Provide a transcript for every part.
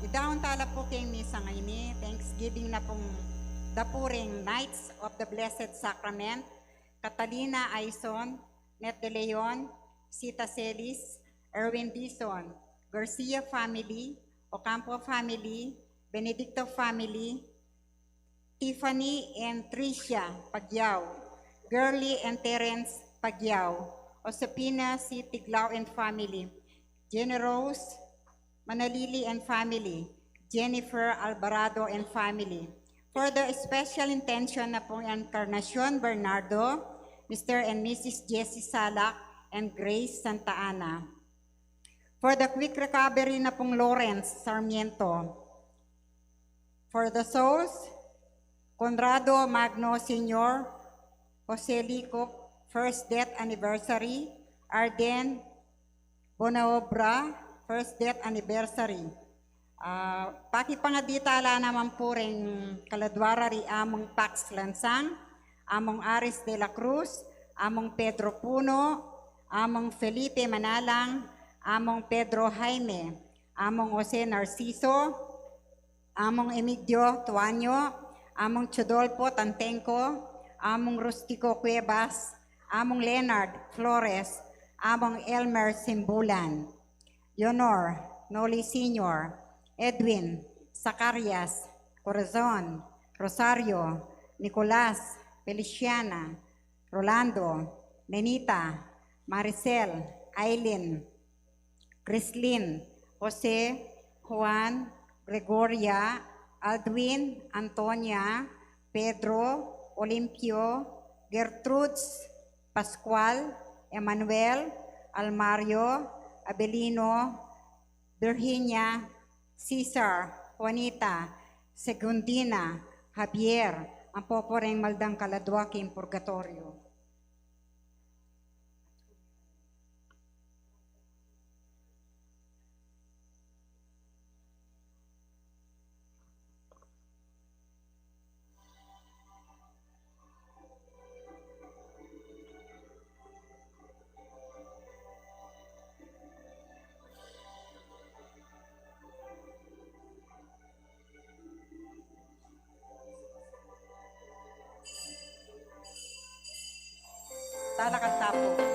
Idaon tala po kay Misa ngayon, Thanksgiving na pong dapuring Knights of the Blessed Sacrament, Catalina Aison, Net de Leon, Sita Celis, Erwin Dizon, Garcia family, Ocampo family, Benedicto family, Tiffany and Tricia Pagyao, Girly and Terence Pagyao, Osapina C. Tiglao and family, Jenny Rose Manalili and family, Jennifer Alvarado and family. For the special intention na pong Encarnacion Bernardo, Mr. and Mrs. Jessie Salak, and Grace Santa Ana. For the quick recovery na pong Lawrence Sarmiento. For the souls, Conrado Magno Sr., Jose Lico, first death anniversary, Arden Bonaobra, first death anniversary. Pakipangaditala naman po rin kaladwara ri among Pax Lansang, among Aris de la Cruz, among Pedro Puno, among Felipe Manalang, among Pedro Jaime, among Jose Narciso, among Emigdio Tuanyo, among Chodolpo Tantenco, among Rustico Cuevas, among Leonard Flores, among Elmer Simbulan, Leonor Noli Sr., Edwin Zacarias Corazon, Rosario, Nicolas, Feliciana, Rolando, Nenita, Maricel, Aileen, Crislin, Jose, Juan, Gregoria, Aldwin, Antonia, Pedro, Olimpio, Gertrudes, Pascual, Emmanuel, Almario, Abelino, Virginia, Cesar, Juanita, Segundina, Javier, ang poporeng maldang kaladwa kim purgatorio. Talakan tapo.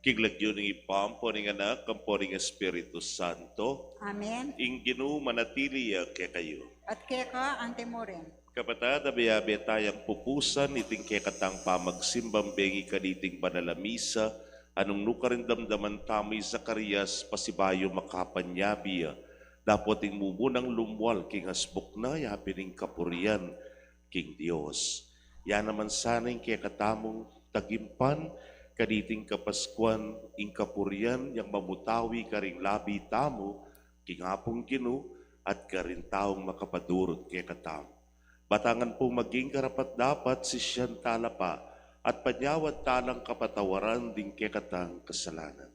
Kiglagyo ng ipampo ng anak, kampo ng Espiritu Santo, Amen. ing Ginoo manatili kay kayo. At keka ang temurin. Kapatid, abiyabi tayang pupusan, iting kekatang pamagsimbang bengi kaniting banalamisa, anong nukarin damdaman tamoy Zacarias, pasibayo makapanyabi, dapat ing mumunang lumwal, king hasbuk na, yapining kapurian, king Dios. Yan naman sana'y kekatamong tagimpan, kaniting kapaskuan, ing kapurian, yang mamutawi karing labi tamo, king hapong Ginoo, at karin taong makapadurot kekatamo. Batangan pong maging karapat dapat si siyan talapa at panyawat talang kapatawaran ding kekatang kasalanan.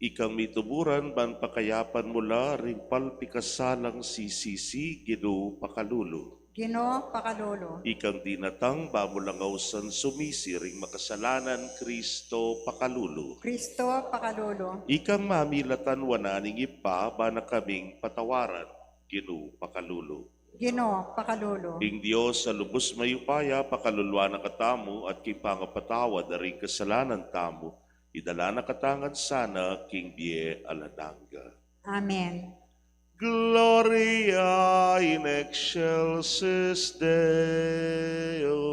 Ikang mituburan ban pakayapan mula ring palpikasalang sisisi Ginoo pakalulu. Ginoo pakalolo. Ikang dinatang bamulangawsan sumisi ring makasalanan Kristo pakalulu. Kristo pakalolo. Ikang mamilatan wananing ipa ba na kaming patawaran Ginoo pakalulu. Ginoo pakalolo. Ing Dios sa lubos mayupaya pakaluluan ng katamu at kipangapatawad na rin kasalanan tamu, idala na katangan sana king bie aladanga. Amen. Gloria in excelsis Deo.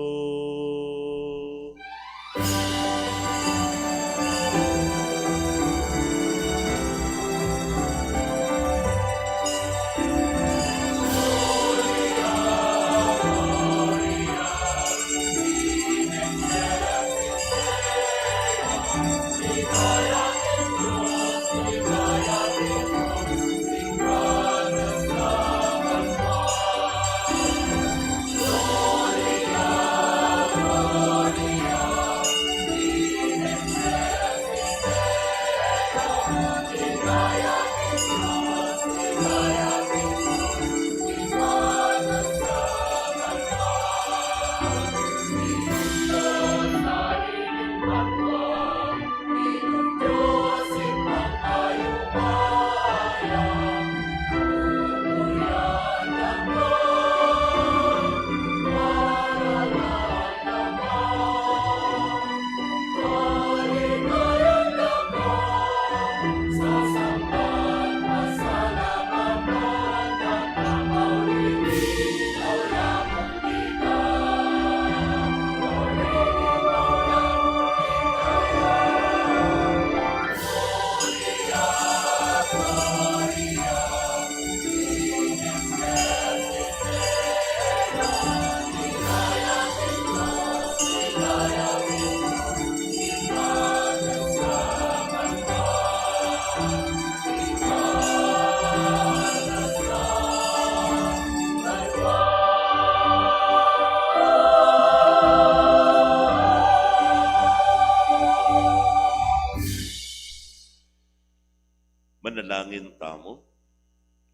Manalangin tamo.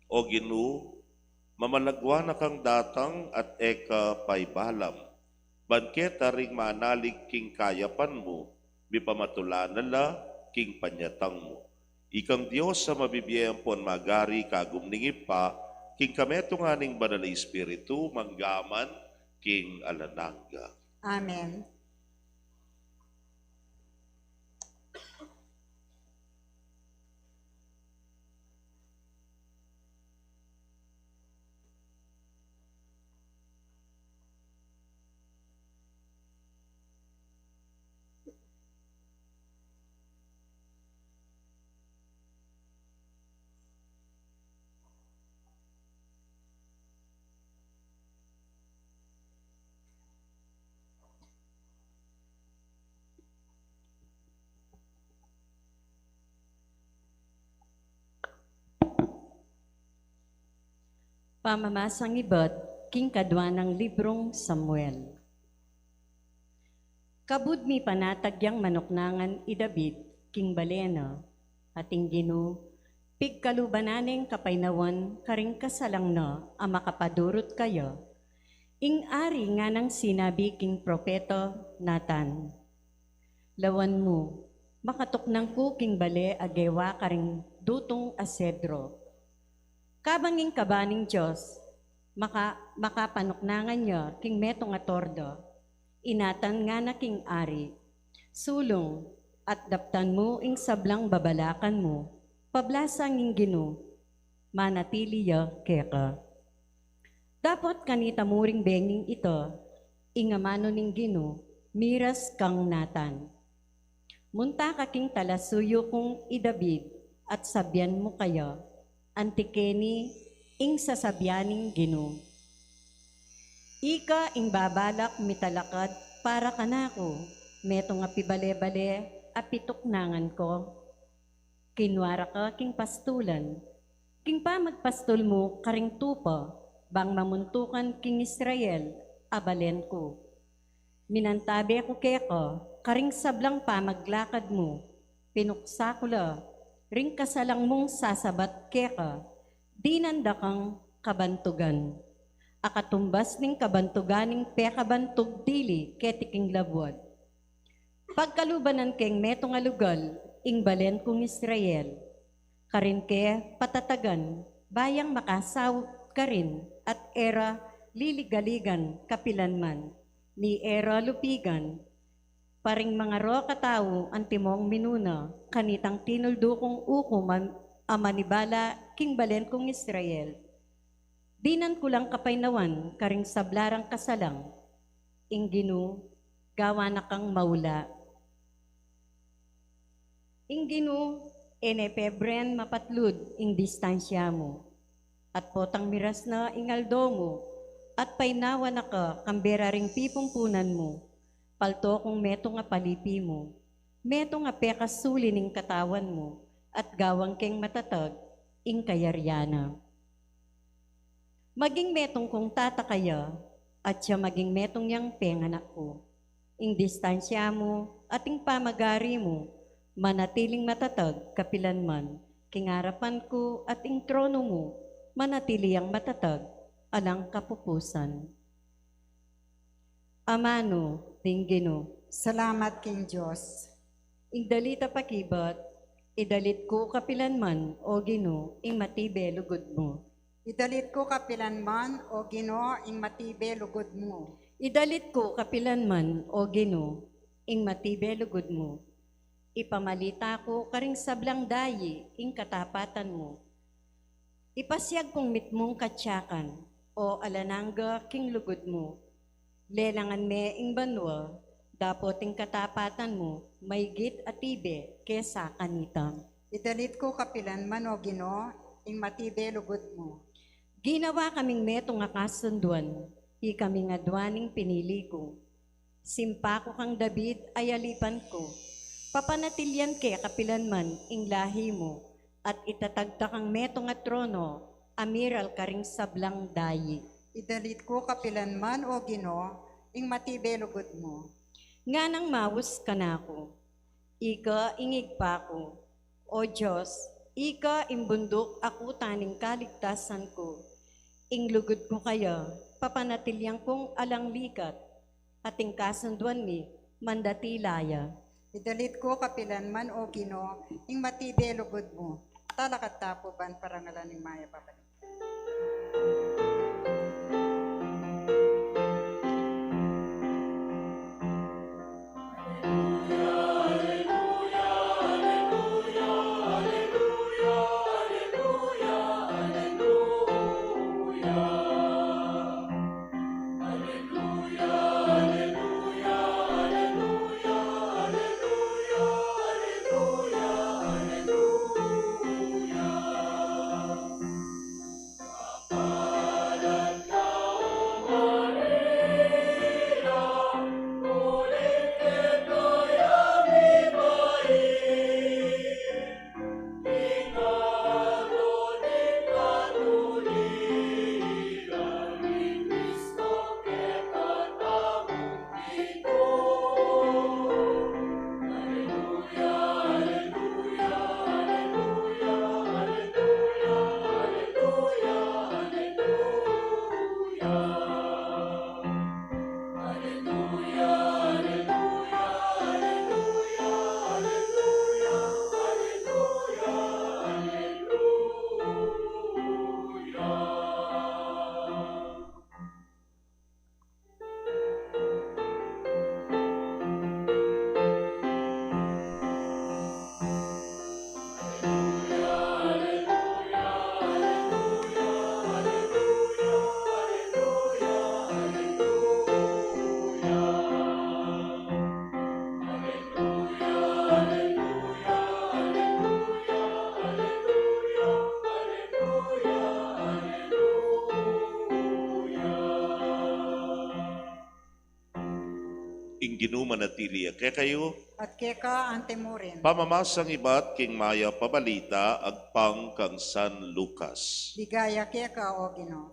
O Ginoo, mamalagwa na kang datang at eka paibalam. Banketa ring manalig king kayapan mo, mipamatulana king panyatang mo. Ikang Diyos sa mabibiyayang pon magari kagum ningip pa, king kameto nga ning banal na Espiritu, manggaman king alananga. Amen. Pamamasang ibot, king kadwa ng librong Samuel. Kabudmi panatagyang manoknangan i David, king balena, ating Gino, pigkalubananeng kapaynawan karing kasalang na ang makapadurot kayo, ing ari nga ng sinabi king propeto Nathan. Lawan mo, makatuknang ko king bale agewa karing dutong asedro. Kabanging kabaning Diyos, makapanuknangan niya king metong atordo, inatan nga na king ari, sulong at daptan mo ing sablang babalakan mo, pablasang ing Gino, manatili ya keka. Dapat kanita muring benging ito, ingamano ning Gino, miras kang Nathan. Munta ka king talasuyo kong i David at sabyan mo kayo, antikeni ing sasabyaning Gino. Ika ing babalak mitalakad para kanako, meto nga pibale-bale apituknangan ko. Kinwara ka king pastulan, king pa magpastol mo karing tupa, bang mamuntukan king Israel, abalen ko. Minantabi ako keko, karing sablang pa maglakad mo, pinuksa ko la, ring kasalang mong sasabat keka, dinanda kang kabantugan. Akatumbas ning kabantuganing pekabantog dili ketiking labwad. Pagkalubanan keng metong alugal, ing balen kong Israel, karin ke patatagan, bayang makasaw karin at era liligaligan kapilanman, ni era lupigan, paring mga ro katao ang timong minuna, kanitang tinuldo kong ukum amanibala king balen kong Israel. Dinan kulang kapaynawan, karing sablarang kasalang, ing Gino, gawa na kang maula. Ing Gino, enepebren mapatlud ing distansya mo, at potang miras na ingaldo mo, at painawa na ka kambera ring pipungpunan mo, palto kong meto nga palipi mo, meto nga pekasuli ning katawan mo, at gawang keng matatag, ing kayaryana. Maging metong kong tatakaya, at siya maging metong yang penganak ko, ing distansya mo, at ing pamagari mo, manatiling matatag kapilanman, kingarapan ko at ing trono mo, manatili ang matatag, alang kapupusan. Amano, Gino, Salamat king Diyos. ing dalita pakibat, idalit ko kapilanman, o Gino, ing matibe lugod mo. Idalit ko kapilanman, o Gino, ing matibe lugod mo. Idalit ko kapilanman, o Gino, ing matibe lugod mo. Ipamalita ko karing sablang dayi, ing katapatan mo. Ipasyag kong mitmong katsyakan, o alanangga king lugod mo. Lelangan me ing banwa, dapot ing katapatan mo, maygit at ibe kesa kanita. Idalit ko kapilanman, o Gino, ing matibe lugod mo. Ginawa kaming meto nga kasunduan, i kaming adwaning pinili ko. Simpa ko kang David ay alipan ko, papanatilyan ke kapilanman ing lahi mo, at itatagta kang meto nga trono, amiral karing sablang dayi. Idalit ko kapilanman, o Gino, ing matibe lugod mo. Nga nang mawus ka na ko, ika ingig pa ko, o Diyos, ika imbundok ako taning kaligtasan ko, ing lugod ko kaya, papanatilyang kong alang likat, ating kasunduan mi, mandatilaya. Idalit ko kapilanman, o Gino, ing matibe lugod mo. Talakat tapo ban parangalan ni Maya Papalik. manatili kaya kayo, at keka ang temurin. pamamasang iba't king maya pabalita, agpang kang San Lucas. Ligaya keka o Ginoo.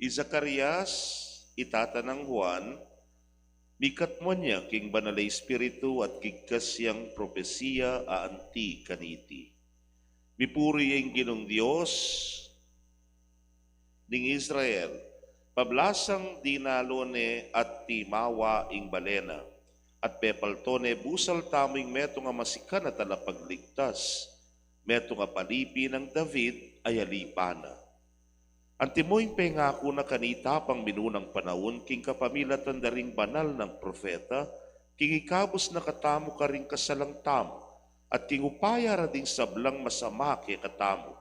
Zacarias, itata ng Juan, mikat mo niya king banalay espiritu at kigkasyang propesiya aanti kaniti. Mipuri ang Ginong Diyos ning Israel, pablasang dinalone at timawa ing balena, at pepaltone busal taming meto nga masikan at alapagligtas, meto nga palipi ng David ay alipana. Antimoing pengako na kanita pang minunang panahon, king kapamilatan da ring banal ng profeta, king ikabos na katamo ka ring kasalang tamo, at king upaya ra ding sablang masama kay katamo.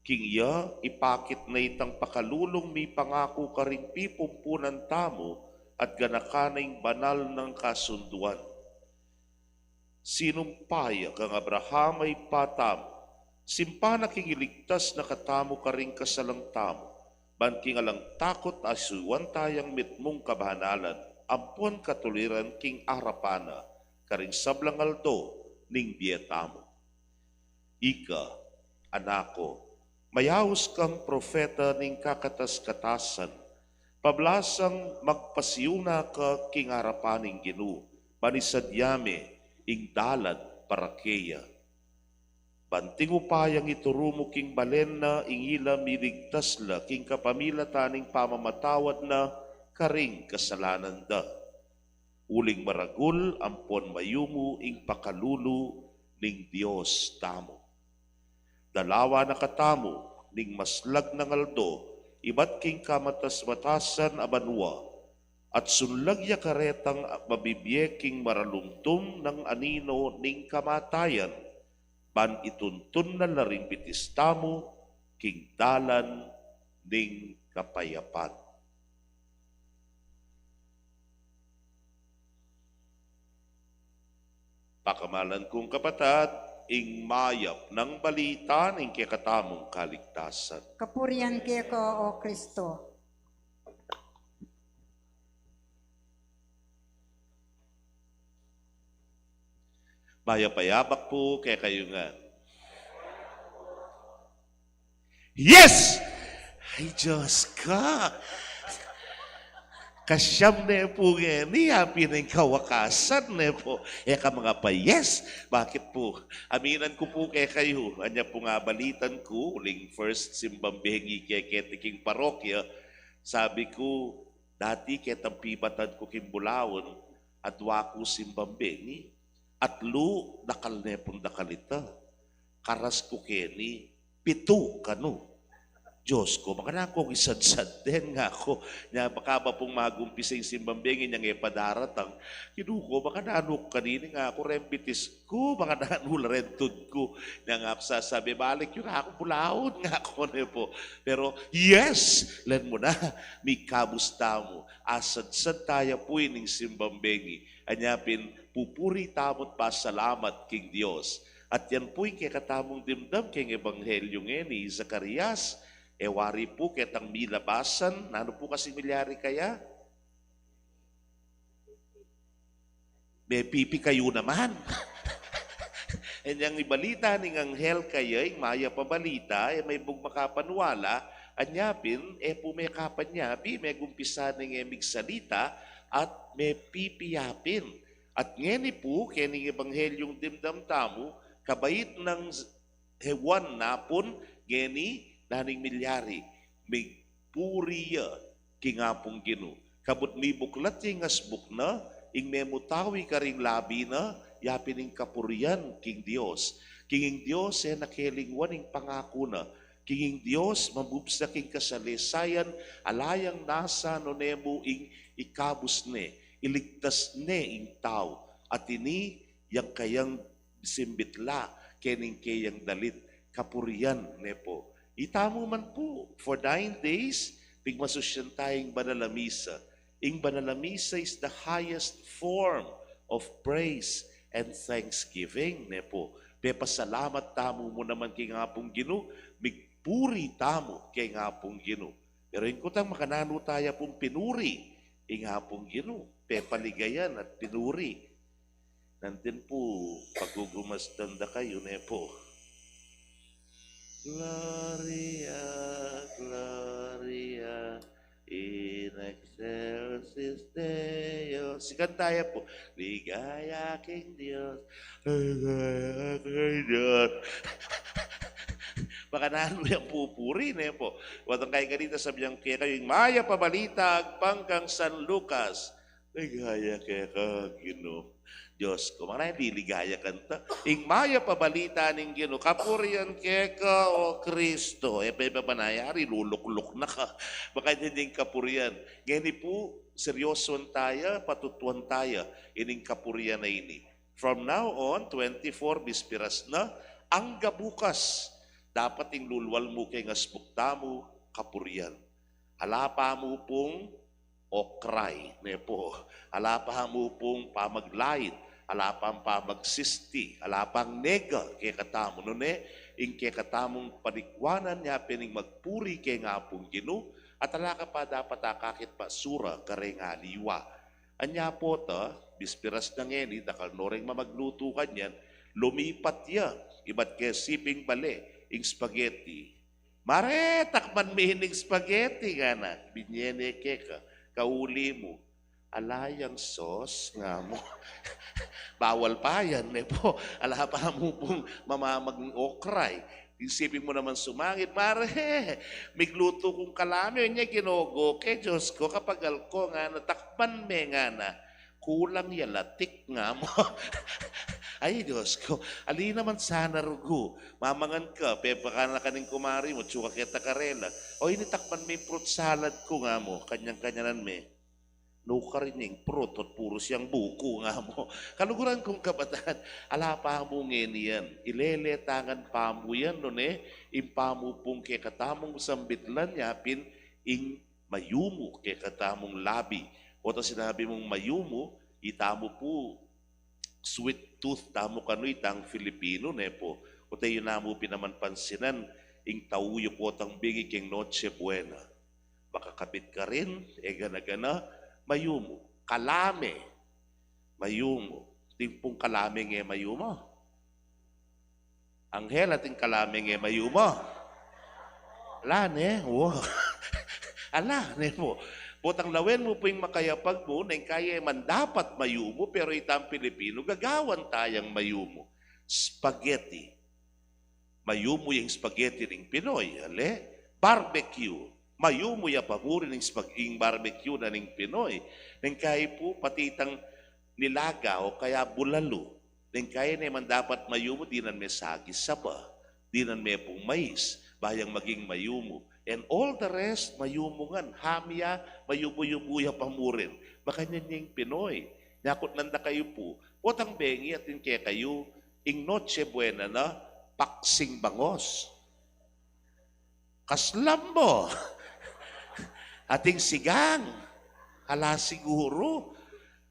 King iya, ipakit na itang pakalulong mi pangako ka ring pipumpunan tamo, at ganakanaing banal ng kasunduan. Sinumpaya kang Abraham ay patamo, simpana king iligtas na katamo ka ring kasalang tamo, banking alang takot asuwan tayang mitmong kabahanalan, ampon katuliran king arapana, karing sablang aldo ning bietamo. Ika, anako, mayawos kang profeta ning kakatas-katasan, pablasang magpasiyuna ka king harapaning Ginoo, manisadyame ing dalad parakeya. Banting upayang iturumo king balen na ingila mirigtas la king kapamilataning pamamatawad na karing kasalanan da. Uling maragul ampon mayumu ing pakalulu ning Dios tamo. Dalawa na katamo ning maslag ng aldo, iba't king kamatas-matasan abanwa, at sunlag ya karetang mabibyeking maralumtum ng anino ning kamatayan, ban ituntun na laring bitistamo, king dalan ning kapayapan. Pakamalan kong kapatad, ing mayap ng balita ng kikatamong kaligtasan. Kapurian keka o Kristo. Mayapayabak po kaya kayo nga. Yes! Ay Diyos ka! Kasyam na po nga niya, pinagkawakasan na po. Eka mga pa, yes! Bakit po? Aminan ko po kaya kayo. Anya po nga balitan ko, uling first simbang bihingi kaya ketiking parokya, sabi ko, dati ketang pibatan ko kimbulawon, at wako simbang bihingi. At lu, dakal na pong dakalita. Karas ko keni, pito kano. Diyos ko, makana akong isadsad din nga ako. Nga baka ba pong magumpisa yung simbambingin niyang ipadaratang. Kinuko, baka nanuk kanini nga ako rembitis ko, baka nanul rentod ko. Nga ako sasabi, balik yun ako pulaon nga ako na po. Pero yes, len mo na, may kamusta mo. Asad-sad tayo po ining simbambingi. Anyapin, pupuri tamot pa salamat king Diyos. At yan po yung kakatamong dimdam king Ebanghelyo ngayon ni Zacarias. Ewari po ketang milabasan, ano po kasi milyari kaya? May pipi kayo naman. And yung ibalita ning anghel kaya, yung maya pabalita, may bugmakapanwala, anyapin, po may kapanyapi, may gumpisa ning migsalita, at may pipiyapin. At ngeni po, kening ebanghelyong dimdam tamo, kabait ng hewan napon, ngeni, naning milyari, may puriya kingapong Ginoo. Kabut mi buklat yung asbuk na, ing memutawi ka ring labi na, yapin ing kapurian king Dios. Kinging Dios nakilingwan ing pangako na. Kinging Dios mabubsa king kasalisayan, alayang nasa no nemo ing ikabus ne, iligtas ne ing tao. At ini yang kayang simbitla, kening kayang dalit kapurian nepo. Itamo man po for 9 days pigmasusyan tayong banalamisa. Ing banalamisa is the highest form of praise and thanksgiving nepo. Pasalamat tamo mo naman kay nga pong Ginoo, migpuri tamo kay nga pong Ginoo. Pero yung kutang makanano tayo pong pinuri, nga pong Ginoo, paligayan at pinuri. Nandun po, paggugumastan da kayo, nepo. Gloria, Gloria, in excelsis Deo. Sikat tayo po. Ligaya king Diyos, ligaya king Diyos. Baka nalo yung pupuri, nepo. Watang kayo ganito sabi niyang kaya kayo, maya pabalita, agpangkang San Lucas. Ligaya kaya ka, Ginoo. Diyos ko, mga liligaya kanta. Ing maya pabalita ning Ginoo, kapurian kaya ka, o Kristo. Panayari, lulukluk na ka. Baka hindi kapurian. Ngayon po, seryoson tayo, patutuan tayo, ining kapurian na ini. From now on, 24 bispiras na, ang gabukas, dapat yung lulwal mo kay ngasbukta mo, kapurian. Alapa mo pong okray, nepo. Alapa mo pong pamaglait. Alapang pamagsisti. Alapang nega kay katamo. Nune, ing kay katamong panikwanan niya pining magpuri kay nga pong Ginoo. At alaka pa dapat akakit pa sura kare nga liwa. Anya po ta, bispiras na ngeni, dakal noreng mamagluto kanyan, lumipat ya. Iba't kay siping bale. Ing spaghetti. Mare, takman mihining spaghetti nga na. Binyene keka, kauli mo. Alayang sauce nga mo. Bawal pa yan, nepo. Ala pa mo pong mamamaging okray. Isipin mo naman sumangit, mare, migluto kong kalami. Niya ginogo, kay Diyos ko, kapag alko nga na, takpan me nga na. Kulang yalatik nga mo. Ay, Diyos ko, ali naman sana rugo. Mamangan ka, pepa ka na kaning kumari mo, tsuka kita karela. O initakpan may fruit salad ko nga mo, kanyang-kanyanan me. No ka rin yung fruit at puro siyang buko nga mo. Kaluguran kong kabataan, ala pa mo ngayon yan. Ileletangan pa mo yan, no ne? Impamo pong kay katamong sambitlan yapin, ing mayumo kay katamong labi. O ta sinabi mong mayumo, itamo po, sweet tooth tamo kano'y tang Filipino nepo. O tayo na mo pinamanpansinan, ing tauyo po tang bigi king Noche Buena. Makakabit ka rin, gana-gana, mayumo. Kalame, mayumo. Timpong kalame nge mayumo. Anghel ating kalame nge mayumo. Ala ne, wow. Ala ne po. Potang lawen mo po yung makayapag mo, na yung kaya man dapat mayumo, pero itang Pilipino, gagawan tayang mayumo. Spaghetti. Mayumo yung spaghetti ng Pinoy. Ale? Barbecue. Mayumo yung pamurin ng barbecue na ng Pinoy. Nang kaya po, pati itang nilaga o kaya bulalo. Nang kaya naman dapat mayumo, di nan may sagis saba. Di nan may pong mais. Bayang maging mayumo. And all the rest, mayumungan. Hamya, mayubo-yubuya pamurin. Baka niyan yung Pinoy. Nyakot nanda kayo po. Potang bengi at kaya kayo, ing Noche Buena na, paksing bangos. Kaslam mo. Ating sigang. Hala siguro.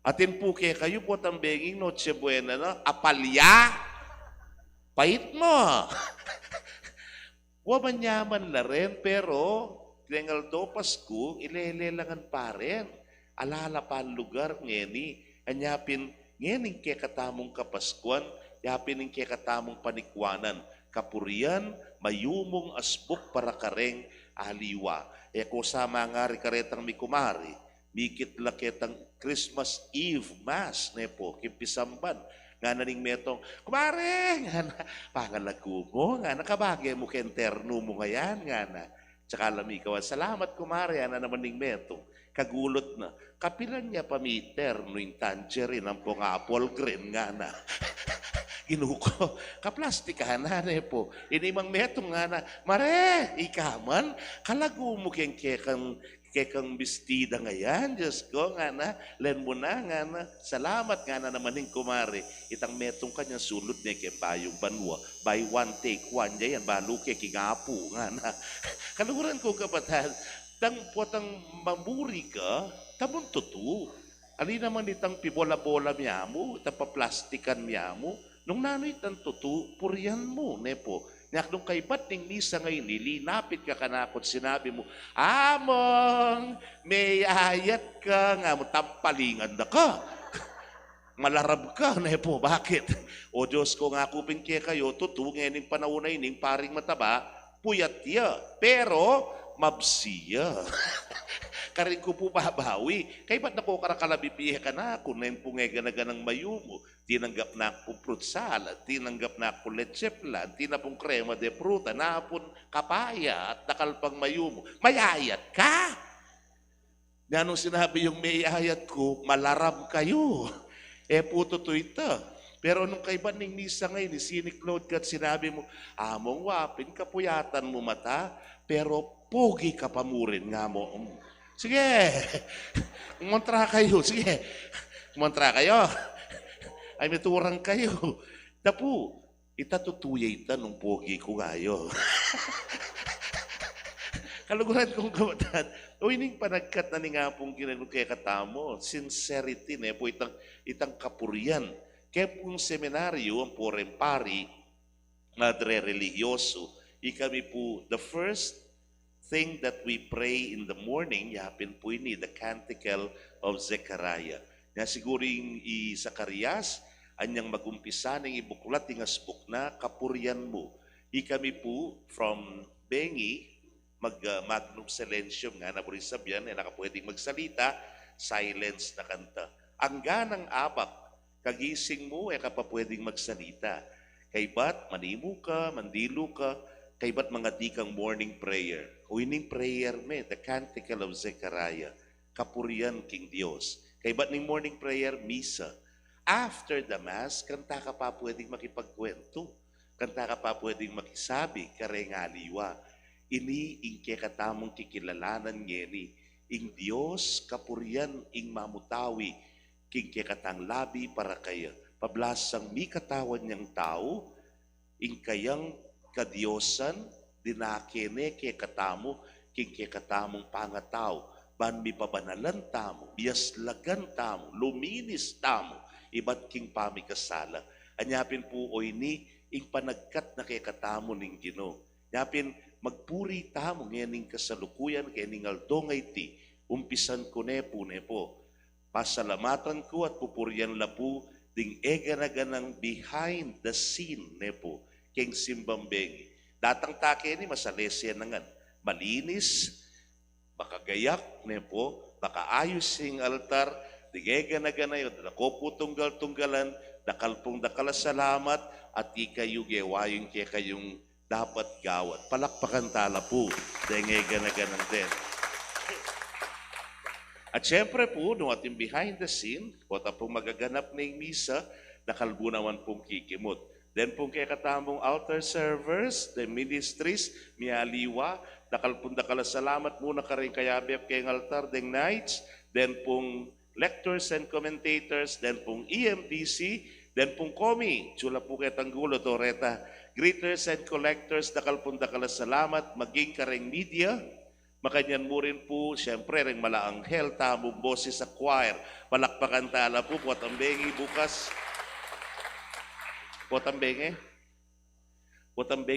Atin po kaya kayo, potang bengi, Noche Buena na, apalya. Pait mo. Wamanyaman na rin, pero tingal do Pasko, ilelelangan pa rin. Alala pa ang lugar ngeni, anyapin ngening kaya katamong kapaskuan, yapin ng kaya katamong panikwanan, kapurian, mayumong asbuk para kareng aliwa. E ko sama nga karetang mi kumari, mikit laketang Christmas Eve Mass, nepo, kimpisamban, nga naning metong, kumare, nga na, pangalago mo, nga na, kabagay mo kenterno mo ngayan, nga na. Tsaka alam ikaw, salamat kumare, na naman ning metong, kagulot na. Kapilan niya pamiter, no yung tangerine, ang pong apple green, nga na. Ginuko, kaplastikahan na po. Inimang metong nga na, mare, ikaman, kalago mo keng kay kang bestida ngayan, Diyos ko, nga na, len mo na, nga na, salamat nga na naman yung kumari, itang metong kanyang sulod niya kay bayong banwa, by one take one, yan, balo kay kingapo, nga na. Kaluguran ko kapatid, tang puwatang mamuri ka, tamon tutu. Ali naman itang pibola-bola miya mo, itang paplastikan miya mo, nung nanoy itang tutu, puriyan mo, nepo. Nyak nung kaibat ning misa ngayon, nilinapit ka kanakot, sinabi mo, Among, may ayat ka, nga mo, tampalingan na ka. Malarab ka, nepo, bakit? O Diyos ko nga kupin kaya kayo, tutu, ngayon panahon na ining paring mataba, puyat ya, pero mabsiya. Karin ko po babawi. Kaya ba't nako karakalabipihe ka na ako na yung pungega-naganang mayumo? Tinanggap na ako fruit salad, tinanggap na ako leche flan, tinapong krema de pruta, napon kapaya at nakalpang mayumo. Mayayat ka! Nga nung sinabi yung mayayat ko, malarab kayo. Puto to ito. Pero nung kaiban ng misa ngayon, siniklod ka at sinabi mo, among wapin, kapuyatan mo mata, pero pogi ka pamurin nga mo. Sige, kumontra kayo. Sige, kumontra kayo. Ay, may turang kayo. Tapu, itatutuyay ita nung pogi ko ngayo. Kaluguran kong kabatan, ining panagkat na ni nga pong ginanong kaya katamo, sincerity na po itang kapurian. Kaya pong seminaryo, ang poreng pari, madre religyoso, ikami po, the first thing that we pray in the morning, yapin po ini, the Canticle of Zechariah. Na siguro yung Zacarias, anyang magumpisa ng ibuklat, tingasbuk na, kapurian mo. Ikami po, from Bengi, magnum silentium nga na po rin sabihan, nakapwedeng magsalita, silence na kanta. Ang ganang apak, kagising mo, kapapwedeng magsalita. Kay ba't manimu ka, mandilo ka, kay ba't mga dikang morning prayer? O ining prayer me, the Canticle of Zechariah, kapurian king Dios. Kay ba't ning morning prayer, misa. After the Mass, kanta ka pa pwedeng makipagkwento. Kanta ka pa pwedeng makisabi, karengaliwa. Ini ingke katamong kikilalanan ngeni. Ing Dios, kapurian, ing mamutawi, king katang labi para kaya. Pablasang mi katawan niyang tao, ing kayang kadiosan, dinakene kay katamo, king kay katamong pangataw, ban mi pabanalan tamo, biyaslagan tamo, luminis tamo, iba't king pamikasala. Anyapin po o ini, ing panagkat na kay katamo ning Ginoo. Anyapin, magpuri tamo ngayon kasalukuyan, kaya ning aldongay ti, umpisan ko nepo. Pasalamatan ko at pupurian lapu, ding ega-naganang behind the scene nepo, king simbambeng. Datang take ni masalesya nangan. Malinis, makagayak, nepo, makaayos sing altar, digega na ganayon, nakopo tunggal-tunggalan, dakalpong salamat, at ikayo gewayong kaya kayong dapat gawat. Palakpakan tala po, digega na ganang din. At syempre po, no ating behind the scene, kung pong magaganap na yung misa, nakalbunawan pong kikimot. Then pong kaya katamong altar servers, the ministries, mialiwa, nakalpunda salamat muna ka rin kayabiyap kayong altar, deng nights, then pong lectors and commentators, then pong EMDC, then pong komi, chula po kaya tanggulo, toreta, greeters and collectors, nakalpunda salamat, maging ka rin media, makanyan mo rin po, syempre rin malaanghel, tamong boses sa choir, palakpakan tala po, Potambengi bukas, Potambengi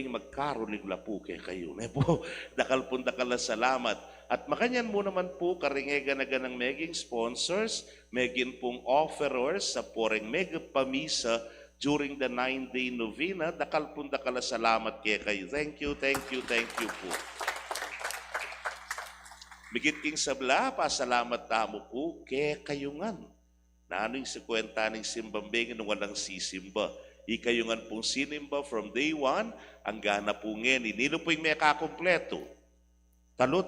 magkaronig lapu kay kayo. Nepo, dakalpon salamat. At makanyan mo naman po, karingega na ganang meging sponsors, megin pong offerers sa poreng mega pamisa during the 9-day novena, dakalpon salamat kay kayo. Thank you po. Bigit king sabla, pasalamat tamo po, kaya kayungan. Nano'y sa kwenta ng simbambing nung walang sisimba. Ikayungan pong sinimba from day one, ang gana po ngayon, nino po yung may kakompleto. Talo.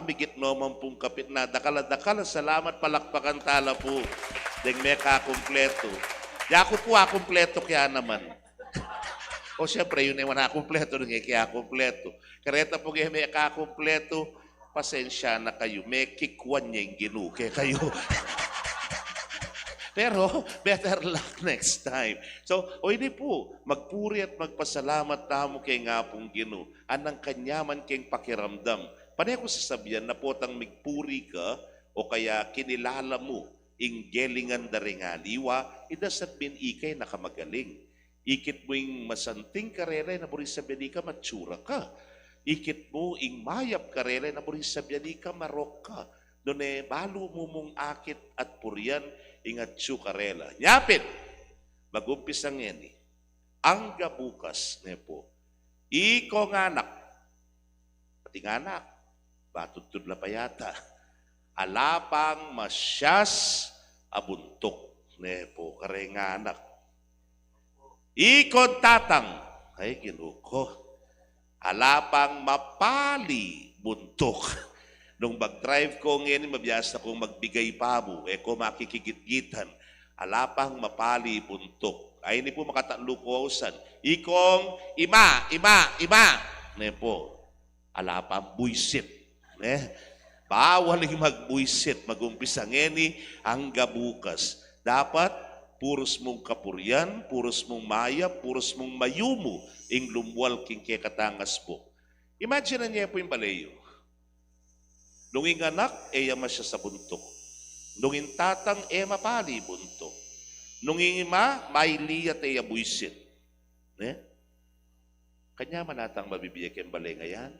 Bigit naman pong kapit na, dakala, salamat, palakpakan tala po. Deng may kakompleto. Yako po akompleto kaya naman. O siyempre, yun ay wala kompleto, kaya kompleto. Kareta po ngayon may kakompleto, pasensya na kayo. May kikwan niya yung Ginoo. Kaya kayo. Pero, better luck next time. So, o hindi po, magpuri at magpasalamat tamo kay nga pong Ginoo. Anang kanyaman kayong pakiramdam. Panay ko sasabihan na potang magpuri ka o kaya kinilala mo ing gelingan daringaliwa, it doesn't mean ikay nakamagaling. Ikit mo ing masanting karere na buri sabihan ka matsura ka. Ikit mo ing mayap karere na buri sabihan ka marok ka. Doon balo mo mong akit at purian ingat siyo karela. Nyapit! Mag-umpisang yan Ang gabukas, po. Iko nganak. Pati nganak. Batutod la pa yata. Alapang masyas abuntok. Po, kare nganak. Iko tatang. Ay, ginuko. Alapang mapali buntok. Nung mag-drive ko ngayon, mabiyas na kong magbigay pabo. Ko makikigit-gitan. Alapang mapali buntok. Ay, hindi po makatalukosan. Ikong ima. Po. Alapang buisit. Bawal yung magbuisit. Mag-umpisa ngayon ang gabukas. Dapat, puros mong kapuryan, puros mong maya, puros mong mayumo, ing lumwal king kekatangas po. Imagine na niya po yung balayo. Nung anak, yama siya sa buntok. Nung tatang, mapali buntok. Nung ima, mailiyat buisit. Kanya manatang mabibigay kayong balay ngayon.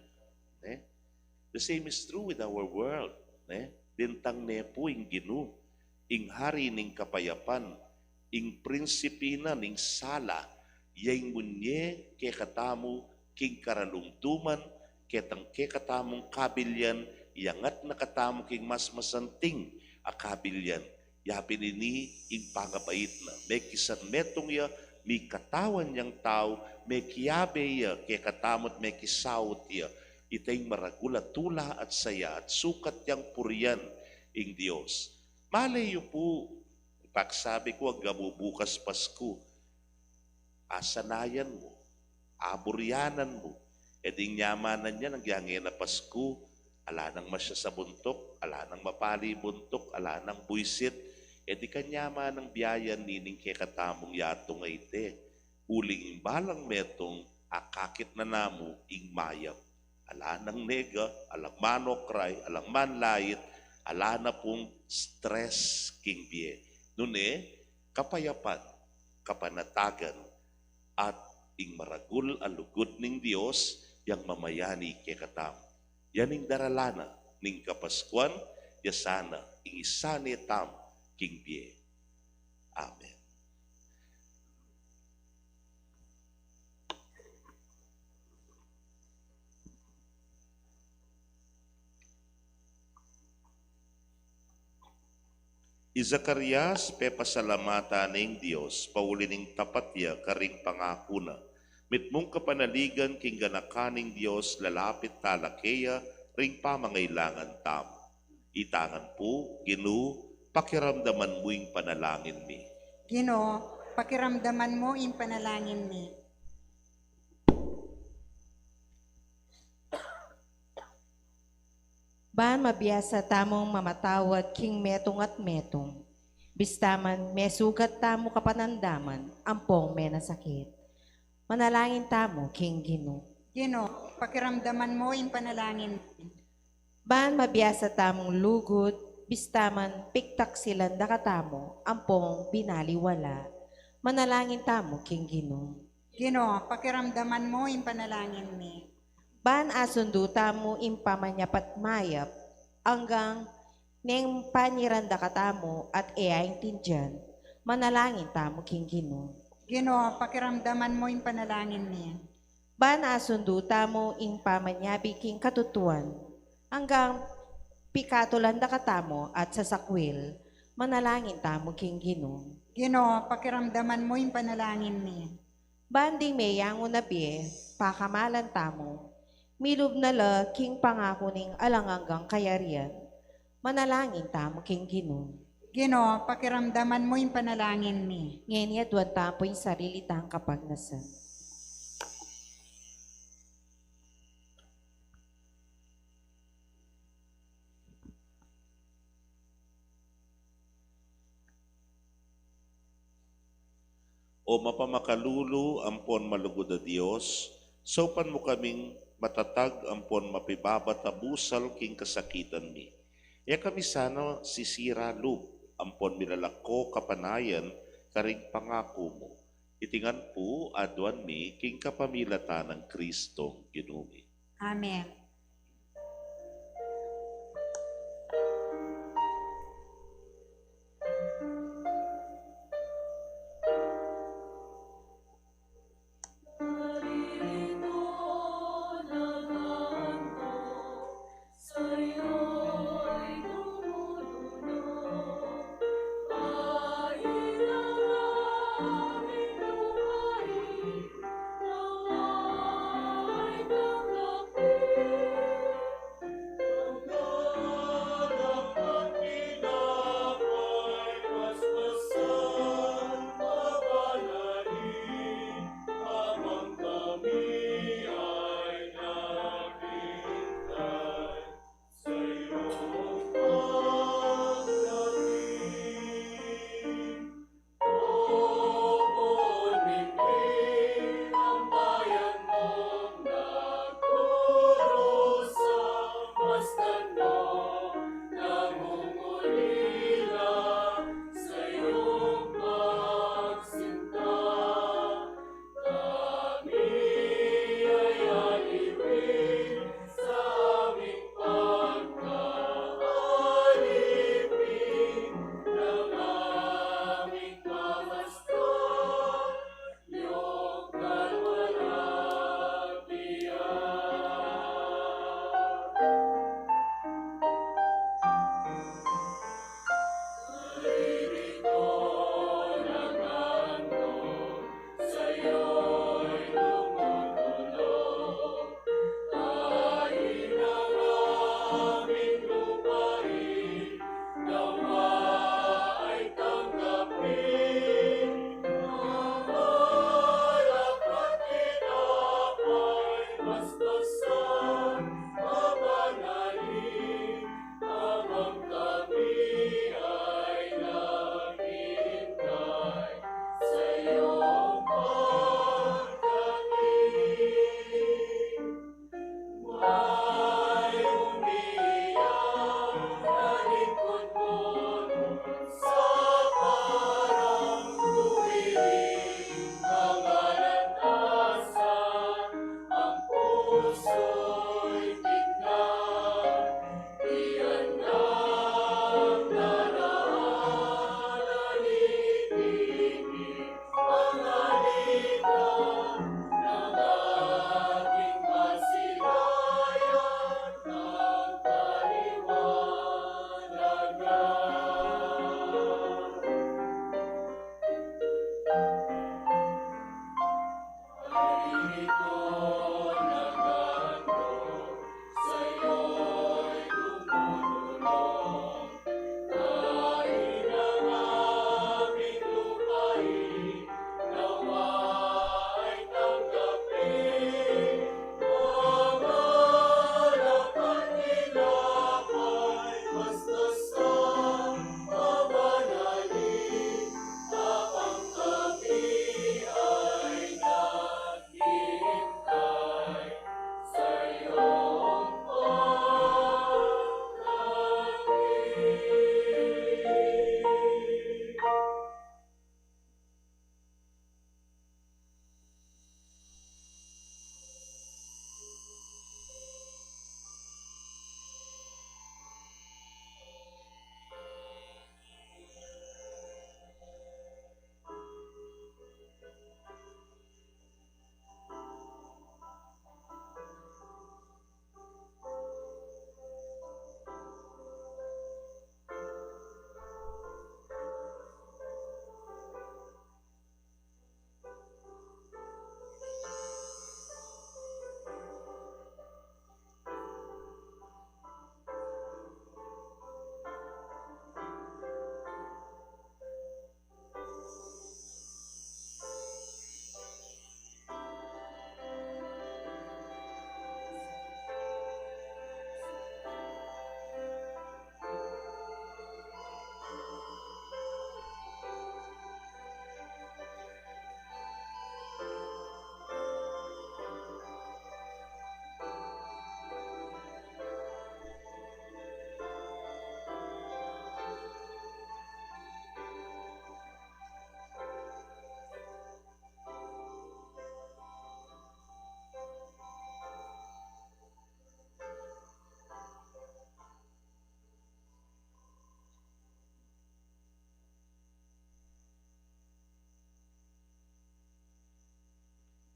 The same is true with our world. Dintang nepo ing Ginoo, ing hari ning kapayapan, ing prinsipina ning sala, yang munye ke katamu king karalumtuman, ketang ke katamong kabilyan, iyangat na katamo king mas masanting akabilyan. Yapin ini ing pangapait na. May kisan metong ya, may katawan niyang tao, may kiyabe ya, kaya katamot may kisawot ya. Itay maragula tula at saya at sukat yang purian ing Diyos. Malayo po, pagsabi ko, ang gabubukas Pasko, asanayan mo, aburyanan mo, eding nyamanan niya ng yangin na Pasko, ala nang masya sa buntok, ala nang mapali buntok, ala nang buisit, edi kanyama ng biyayan nining kay katamong yatong ite. Uling imbalang metong akakit na namo ing mayap. Ala nang nega, alang manokray, alang manlayit, ala na pong stress king biye. Nune, kapayapan, kapanatagan, at ing maragul alugod ning Dios yang mamayani kay katamong. Yaning daralana ning kapaskuan, yasana ing isani tam king biye. Amen. Izakarias, pepasalamata ning Dios, paulining tapatya karing pangakuna. Mitmong kapanaligan king ganakaning Dios lalapit talakeya ring pamangailangan tamo. Itangan po, Ginoo, pakiramdaman mo ing panalangin mi. Ginoo, pakiramdaman mo ing panalangin mi. Baan mabiyasa tamong mamatawad king metong at metong. Bistaman may sugat tamo kapanandaman, ampong may nasakit. Manalangin tamo king Ginoo. Ginoo, pakiramdaman mo ing panalangin mi. Baan mabiyasa tamong lugod, bistaman piktak silang dakatamo, ampong binaliwala. Manalangin tamo king Ginoo. Ginoo, pakiramdaman mo ing panalangin mi. Baan asundo tamo impamanyapat mayap, hanggang neng paniranda katamo at eaing tinjan, manalangin tamo king Ginoo. Ginoo, pakiramdaman mo ing panalangin mi. Baan asundo tamo impamanyabi king katutuan, hanggang pikatulanda katamo at sasakwil, manalangin tamo king Ginoo. Ginoo, pakiramdaman mo ing panalangin mi. Banding mayang unabi, pakamalan tamo, milub na la king pangako ning alanganggang kayarian, manalangin tamo king Ginoo. Ginoo, pakiramdaman mo ing panalangin mi. Ngayon yadwan tapo yung sarili tang kapagnasan. O mapamakalulu ampon malugod a Dios, sopan mo kaming matatag ampon mapibabatabusal king kasakitan mi. Ya kami sana sisira lub, ampon milalako kapanayan karing pangako mo. Itingan po adwan mi king kapamilatan ng Kristo Ginumi. Amen. Puso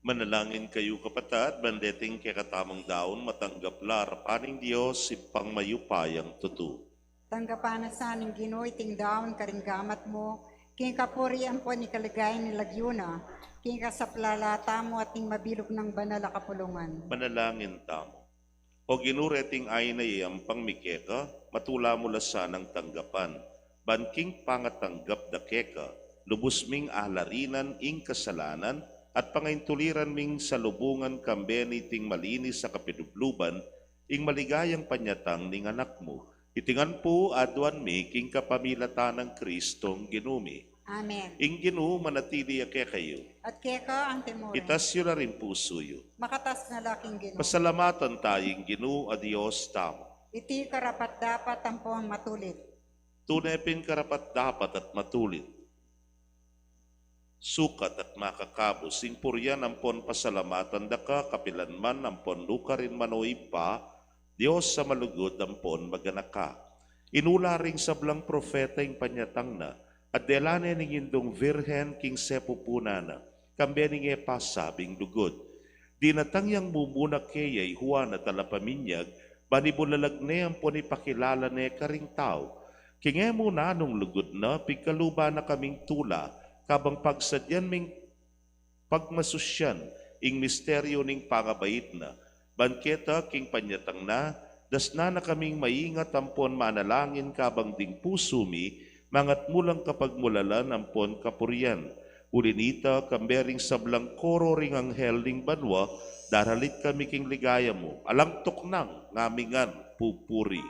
Manalangin kayo kapatad, bandeting kay katamang daon, matanggap larapaning Diyos, ipang mayupayang tutu. Tanggapan na sa ning Ginoo iting daon karinggamat mo, king kapurian po ni kaligay ni Lagyuna, king kasaplalata mo ating mabilog ng banal a kapulungan. Manalangin tamo. O ginureting ay na iyang pangmikeka, matula mula sa ng tanggapan. Banking pangatanggap da keka, lubos ming ahlarinan ing kasalanan, at pangaintuliran ming salubungan kambeni ting malinis sa kapidubluban, ing maligayang panyatang ning anak mo. Itingan po aduan mi king kapamilatan ng Kristong ginumi. Amen. Ing Ginoo manatili ake kayo. At keka ang temore, Itasyo na rin puso yo. makatas na laking Ginoo. Pasalamatan tayong Ginoo a Diyos tamo. Iti karapat dapat ang po ang matulit. Tunay pin karapat dapat at matulit. Sukat at makakabos, sing puryan ampon pasalamatan da ka, kapilanman ampon lukarin manoy pa, Diyos sa malugod ampon maganaka. Inula ring sablang profeta ing panyatang na, at delane ning indong virhen king sepupuna na, kambening e pasabing lugod. Dinatang yang mumunak kayay huwan at alapaminyag, banibulalagne ampon ipakilala ne karing tao. Kinge mo na nung lugod na, pigkaluba na kaming tula, kabang pagsadyan ming pagmasusyan, ing misteryo ning pangabait na, banketa king panyatang na, dasna na kaming maingat ampon manalangin kabang ding puso mi, mangat mulang kapag mulalan ampon kapurian. Ulinita kambering sablang koro ring anghel ning banwa, daralit kami king ligaya mo, alang tuknang ngamingan pupuri.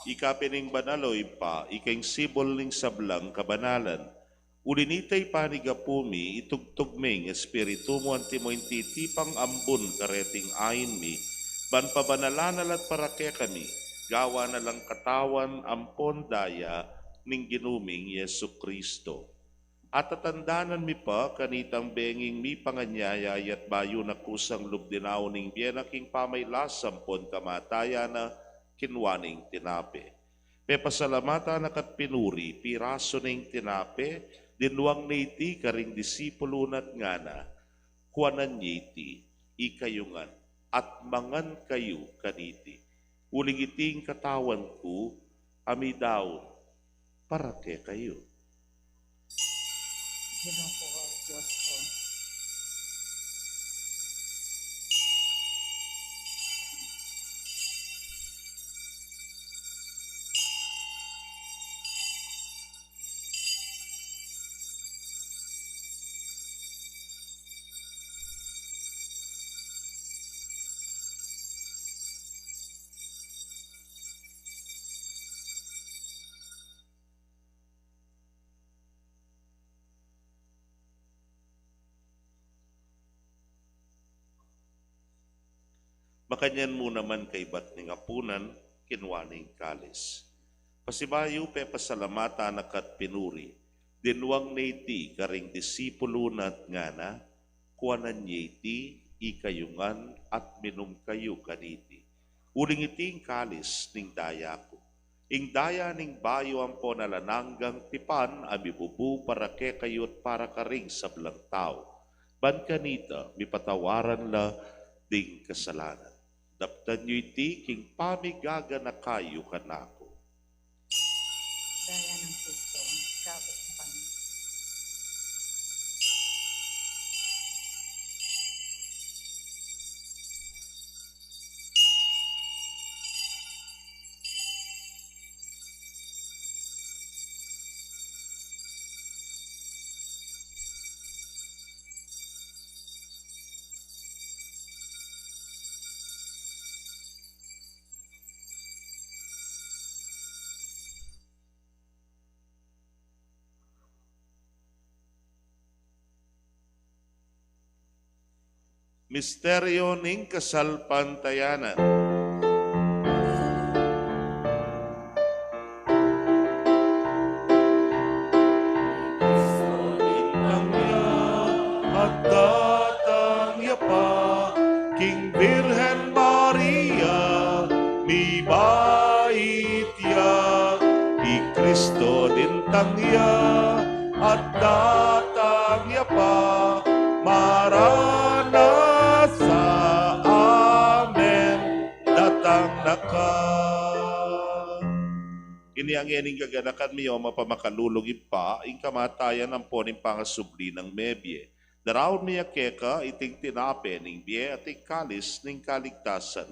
Ikapining banaloy pa, ikaing sibol ning sablang kabanalan. Ulinitay panigapumi, itugtugming espiritu mo antimo inti tipang ambon kareting ayin mi, ban pabanalanan at parake kami, gawa na lang katawan ampon daya ning ginuming Yesu Kristo. At tatandanan mi pa kanitang benging mi panganyaya at bayo na kusang lubdinaw ning bienaking pamaylasam pon kamataya na kinwaning tinape. Pepasalamata na kat pinuri, piraso ning tinape, dinwang naiti karing disipulo nat ngana, kuanan niti, ikayungan, at mangan kayo kaniti. Uling iting katawan ko, amidaw, para ke kayo. Ginoo po, Diyos ko. Makanyan mo naman kay bat ning apunan, kinwaning kalis. Pasibayo pe pasalamata na kat pinuri, dinwang naiti karing disipulo nat ngana, kuanan niti, ikayungan at minum kayo kaniti. Uling iting kalis ning daya ko. ing daya ning bayo ang po nalananggang tipan, amibubu para ke kayot para karing sa belang tao. Ban kanita, mipatawaran la ding kasalanan. Daptan nyo iti, king pamigaga na kayo kanako. Daya ng Kristo, kapos na kami. Misteryo ning kasalpantayanan. At datang yapa, King Virgen Maria, mi bait ya, i Kristo din tangya, at datang yapa, Maranatha, Amen, datang naka. Kini ang ining gaganakan miyo mapamakadulog pa, ing kamatayan ang poning pangasubli ng mebye. Daraon miya keka iting tinape ning biye at kalis ning kaligtasan.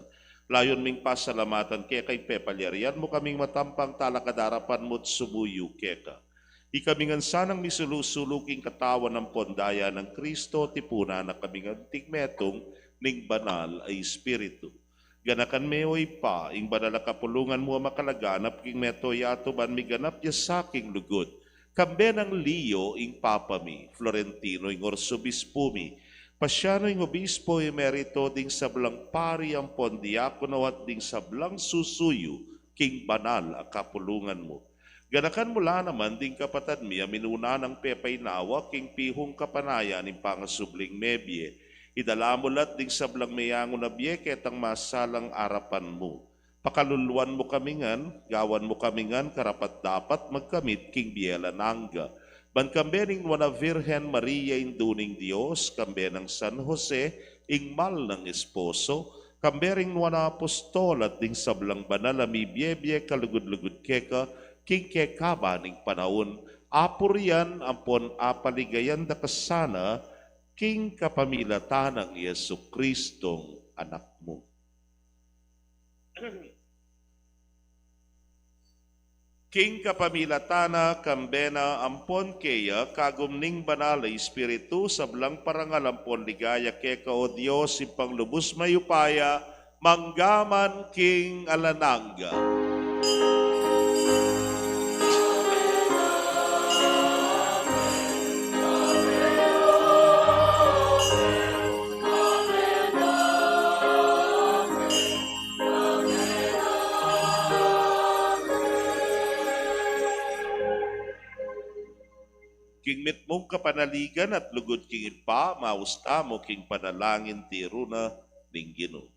Layon ming pasalamatan kekay pepalyarian mo kaming matampang talakadarapan mo't sumuyo keka. Ikamingan sanang misulusuluging katawan ng pondaya ng Kristo tipuna na kaming antigmetong ning banal ay Espiritu. Ganakan meoy pa, ing banal na kapulungan mo makalaganap king meto yato ban miganap ya saking lugod. Kambe ng Leo ing papami, Florentino ing orsobispo mi, Pasyano ing obispo emerito ding sablang pari ang pondiakono at ding sablang susuyo king banal a kapulungan mo. Ganakan mula naman ding kapatad mi minuna ng pepay nawa king pihong kapanaya ning pangasubling mebye. Idala mo lat ding sablang mayango na biye ketang masalang arapan mo. Pakaluluan mo kamingan, gawan mo kamingan, karapat dapat magkamit king biela nangga. Ban kambe ning wana Virgen Maria induning Dios, kambe ng San Jose, ingmal ng esposo, kambe ring wana apostol at ding sablang banal ami biye kalugod-lugod keka, king kekaba ning panahon, apurian ampon apaligayan da kasana, king kapamilatan ng Yesu Kristong anak mo. King kapamilatana kambena ampon keya kagumning banal na Espiritu sablang parangalampon ligaya keka o Diyos ipang lubos mayupaya manggaman king alanangga. King mit mong kapanaligan at lugod king ipa, mausta mo king panalangin tiro na linggino.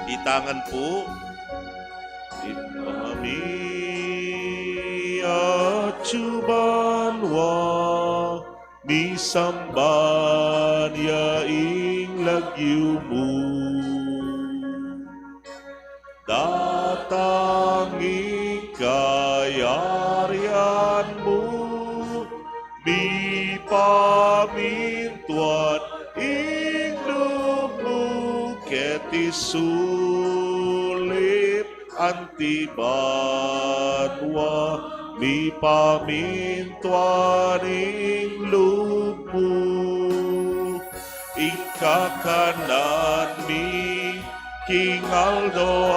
Itangan po, Imami at Chubanwa, ni samban yaing lagyu mo, datanging kayarian mo, ni pamintuan inom mo, keti sulit antibanwa, ni pamintuaning lupo, ikakanan mi King Aldo,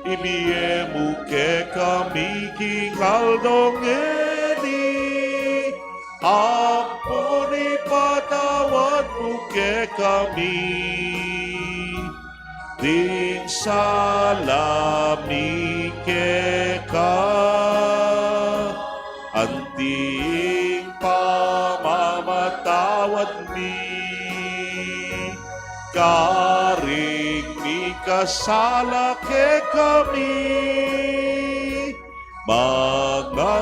ibiye muke kami King Aldo ngedi, ampun ipatawad muke kami, ding salami keka anting pamamatawad mi karing mi kasala ke kami mga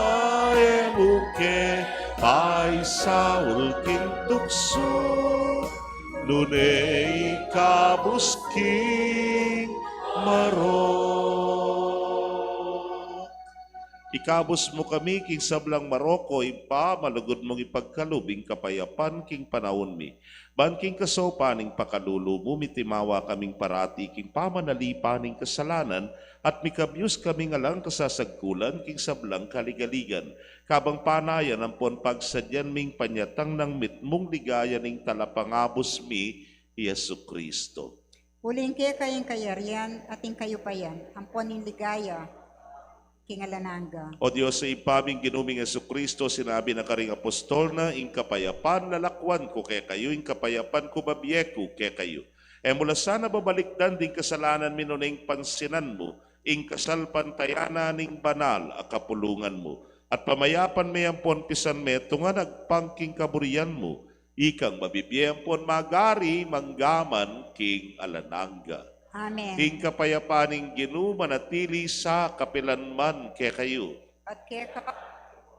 emuke ay sa ulking tukso nunay kabusking marok. Ikabos mo kami king sablang Maroko, impa malugod mong ipagkalubing kapayapan king panahon mi. Ban king kasopaning pakalulu mo, mitimawa kaming parati king pamanalipaning kasalanan, at mikabyus kami nga lang kasasagkulan king sablang kaligaligan. Kabang panayan ang pon pagsadyan ming panyatang ng mitmong ligaya ning talapangabos mi, Yesu Kristo. Uling ke kayong kayarian ating kayo pa yan, ampon ng ligaya, kingalananga. O Diyos, sa ipaming ginuming Yesu Kristo, sinabi na karing apostol na, ing kapayapan lalakwan ko kay kayo, ing kapayapan ko babiyeko kay kayo. E mula sana babalikdan ding kasalanan minuning pansinan mo, ing kasalpantayana ning banal a kapulungan mo. At pamayapan may ampon pisan meto nga nagpangking kaburian mo, ikang mabibiyempon magari manggaman king alananga. Amen. King kapayapaning ginumanatili sa kapilanman kay kayo. At ke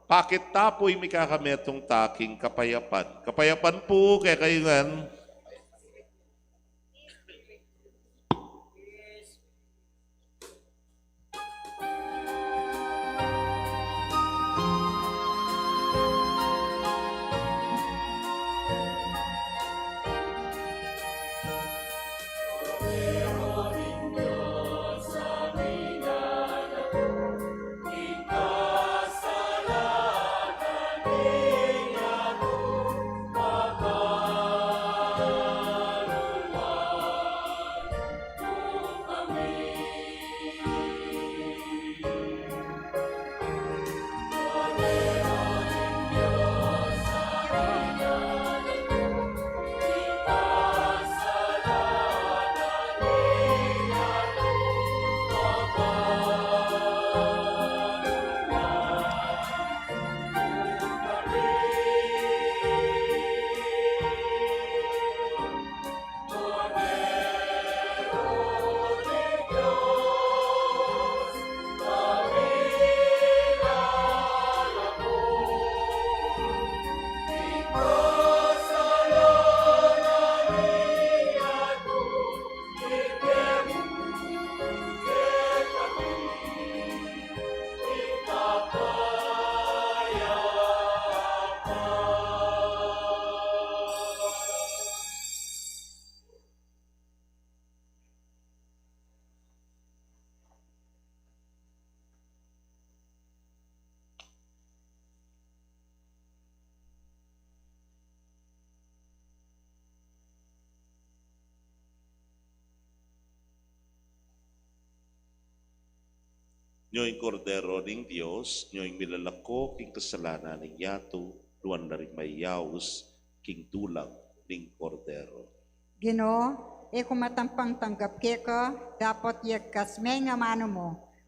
Pakit tapoy mi kakametong taking kapayapan. Kapayapan po kay kayo ngan. Nyo'y kordero ning Dios, nyo'y milalako king kasalanan ning yato, luan na rin may yaos king tulang ning kordero. Ginoo, kumatampang tanggap ke ka, dapat yagkas may nga mano mo,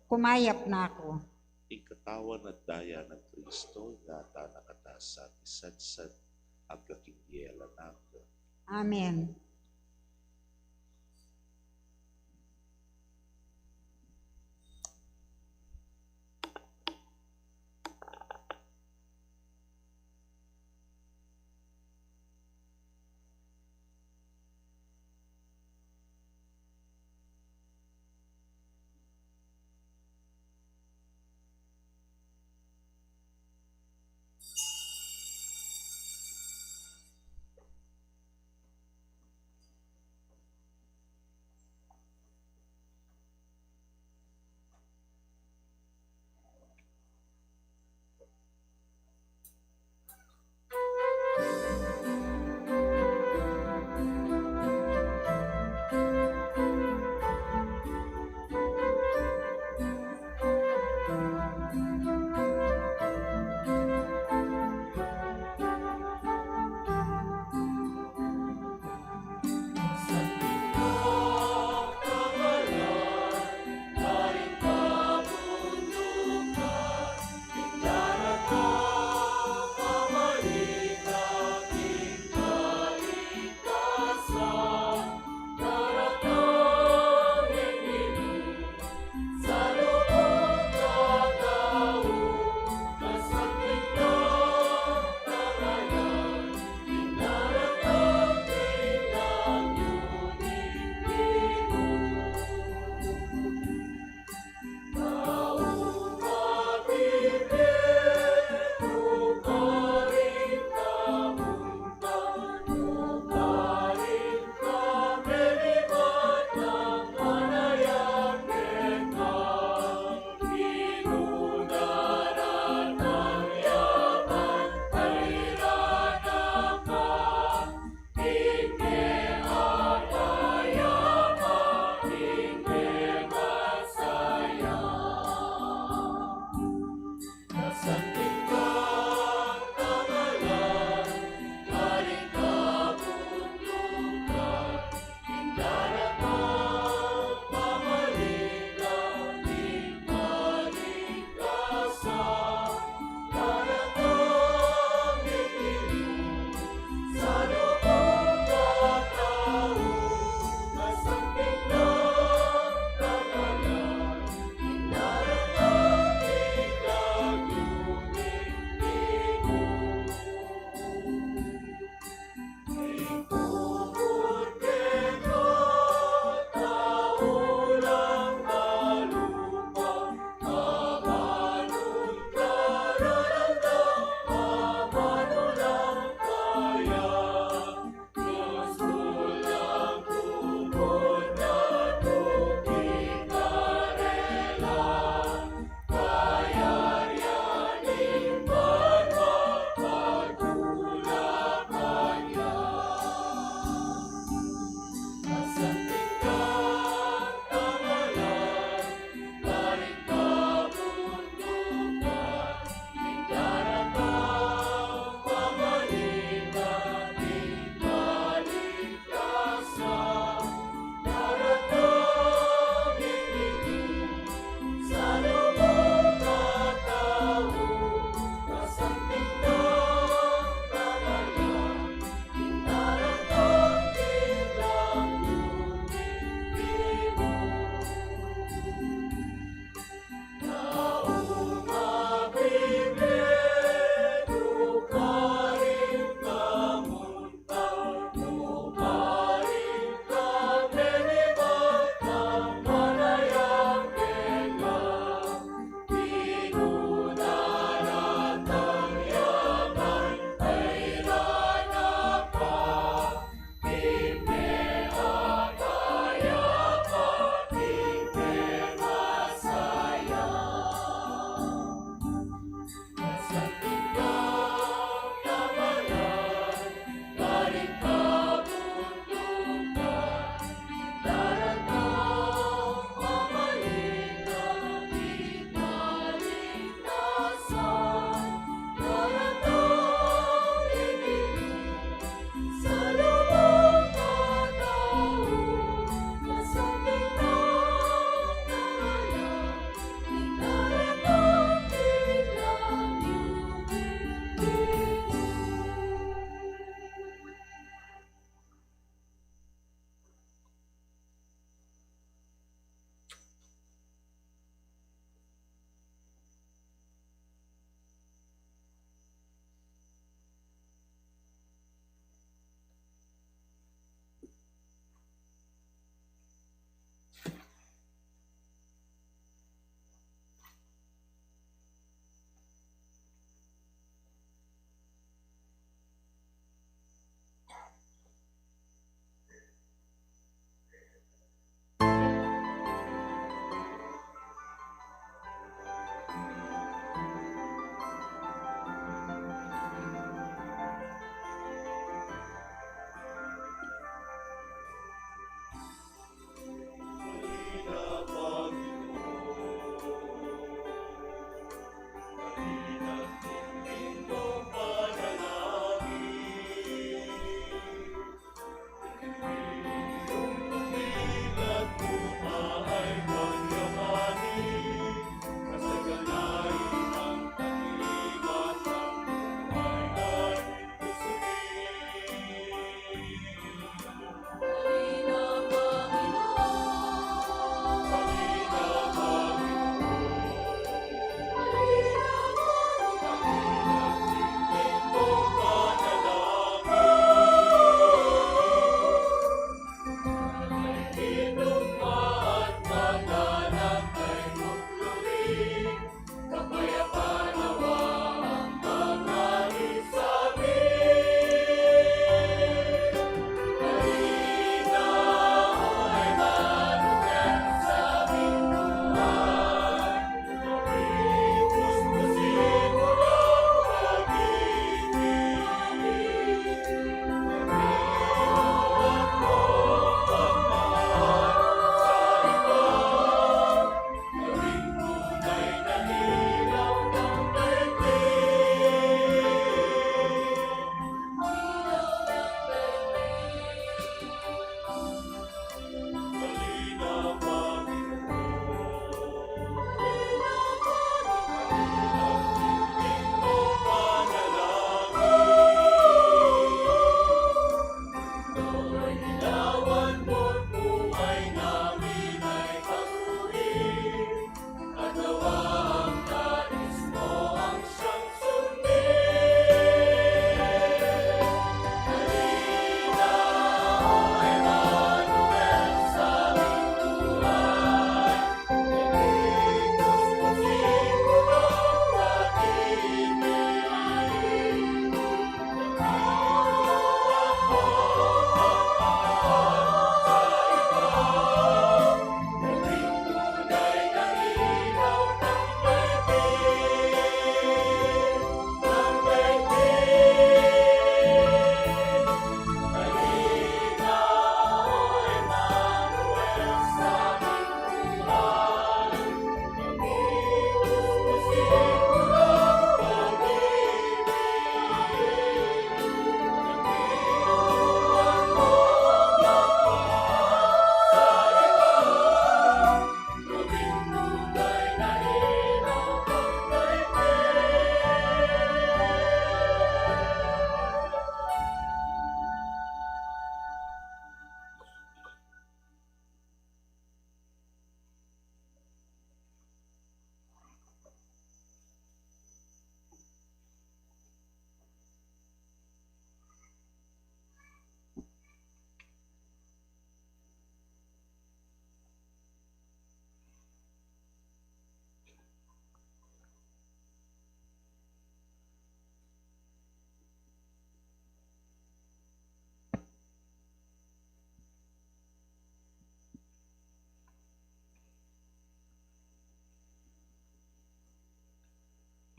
kumayap na ako. Ing katawan at daya ng Kristo, yata nakatasa, isadsad, ang kakingyelan ako. Amen.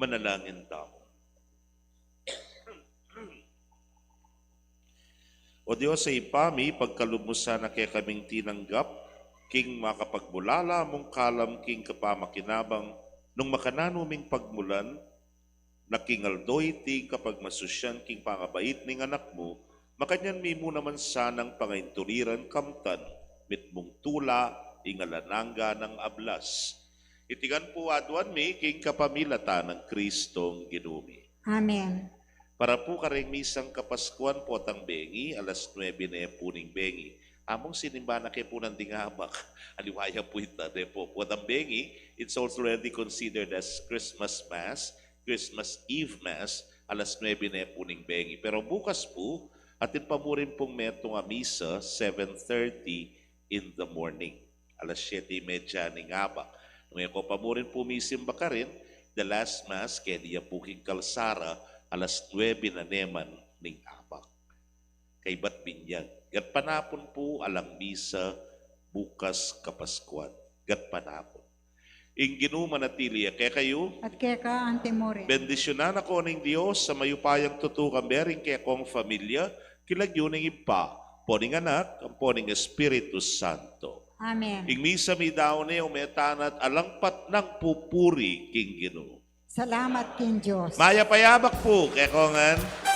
Manalangin tamo. O Diyos, sa ipami, pagkalumusan na kaya kaming tinanggap, king makapagbulala mong kalam king kapamakinabang, nung makananuming pagmulan, nakingaldoy ti kapag masusyan king pangabait ning anak mo, makanyan mi mo naman sanang pangaintuliran kamtan, mitmong tula, ingalananga ng ablas. Itigan po aduan mi king kapamilata ng Kristong Ginumi. Amen. Para po karing misang kapaskuan po tang bengi, alas 9 na puning bengi. Among sinimba na kayo po ng dingabak. Aliwaya po ito. Po tang bengi, it's also already considered as Christmas Mass, Christmas Eve Mass, alas 9 na puning bengi. Pero bukas po, atin pa mo rin pong metong misa, 7:30 in the morning. Alas 7:30 ng ngabak. Ngayon ko pa mo rin po misimba ka rin, the last Mass, kaya niya po king Kalsara, alas 9 na neman ning abak. Kay Bat Binyag. Gat panapon po alang misa bukas kapaskuan. Gat panapon. Ing ginumanatili kaya kayo, At kaya ka, Antemore. bendisyonan ako ng Diyos sa mayupayang tutukang bering kaya kong familia, kilagyo ng ipa, poning anak, ang poning Espiritu Santo. Amen. Ing misa mi daw ni umetanat alangpat ng pupuri king Ginoo. Salamat, King Diyos. Maya payabak po, kaya kongan.